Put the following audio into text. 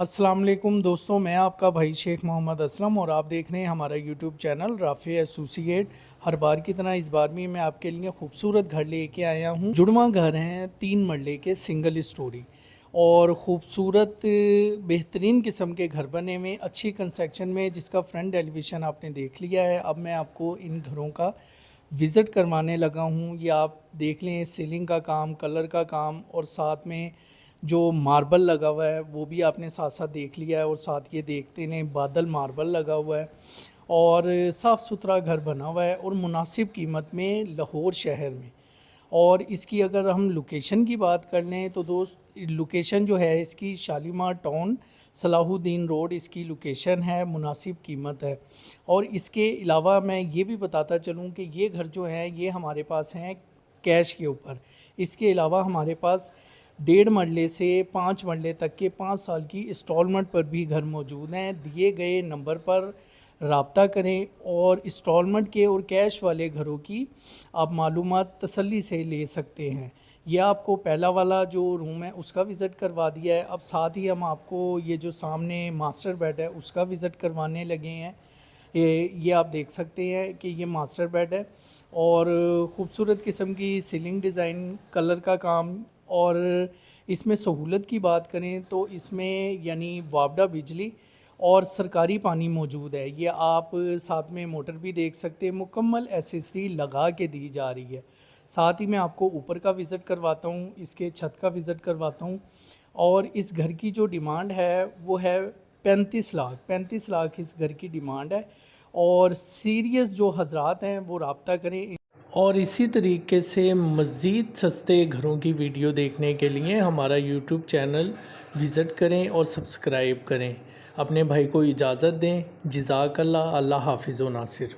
अस्सलाम वालेकुम दोस्तों, मैं आपका भाई शेख मोहम्मद असलम और आप देख रहे हैं हमारा यूट्यूब चैनल राफ़ी एसोसिएट। हर बार की तरह इस बार भी मैं आपके लिए खूबसूरत घर लेके आया हूँ। जुड़वा घर हैं, 3 मरले के सिंगल स्टोरी और ख़ूबसूरत बेहतरीन किस्म के घर बने हुए अच्छी कंस्ट्रक्शन में, जिसका फ्रंट एलिवेशन आपने देख लिया है। अब मैं आपको इन घरों का विज़िट करवाने लगा हूँ। ये आप देख लें, सीलिंग का काम, कलर का काम और साथ में जो मार्बल लगा हुआ है वो भी आपने साथ साथ देख लिया है। और साथ ये देखते हैं बादल मार्बल लगा हुआ है और साफ़ सुथरा घर बना हुआ है और मुनासिब कीमत में लाहौर शहर में। और इसकी अगर हम लोकेशन की बात कर लें तो दोस्त, लोकेशन जो है इसकी शालीमार टाउन सलाहुद्दीन रोड इसकी लोकेशन है, मुनासिब कीमत है। और इसके अलावा मैं ये भी बताता चलूँ कि ये घर जो है ये हमारे पास हैं कैश के ऊपर। इसके अलावा हमारे पास 1.5 मरले से 5 मरले तक के 5 साल की इंस्टॉलमेंट पर भी घर मौजूद हैं। दिए गए नंबर पर रब्ता करें और इंस्टॉलमेंट के और कैश वाले घरों की आप मालूमात तसल्ली से ले सकते हैं। यह आपको पहला वाला जो रूम है उसका विज़िट करवा दिया है। अब साथ ही हम आपको ये जो सामने मास्टर बेड है उसका विज़िट करवाने लगे हैं। ये आप देख सकते हैं कि ये मास्टर बेड है और ख़ूबसूरत किस्म की सीलिंग डिज़ाइन, कलर का काम। और इसमें सहूलत की बात करें तो इसमें यानी वापडा बिजली और सरकारी पानी मौजूद है। ये आप साथ में मोटर भी देख सकते हैं, मुकम्मल एसेसरी लगा के दी जा रही है। साथ ही मैं आपको ऊपर का विज़िट करवाता हूँ, इसके छत का विज़िट करवाता हूँ। और इस घर की जो डिमांड है वो है 35 लाख इस घर की डिमांड है। और सीरियस जो हजरात हैं वो रब्ता करें। और इसी तरीके से मज़ीद सस्ते घरों की वीडियो देखने के लिए हमारा यूट्यूब चैनल विज़िट करें और सब्सक्राइब करें। अपने भाई को इजाज़त दें। जज़ाकल्लाह। अल्लाह हाफ़िज़ व नासिर।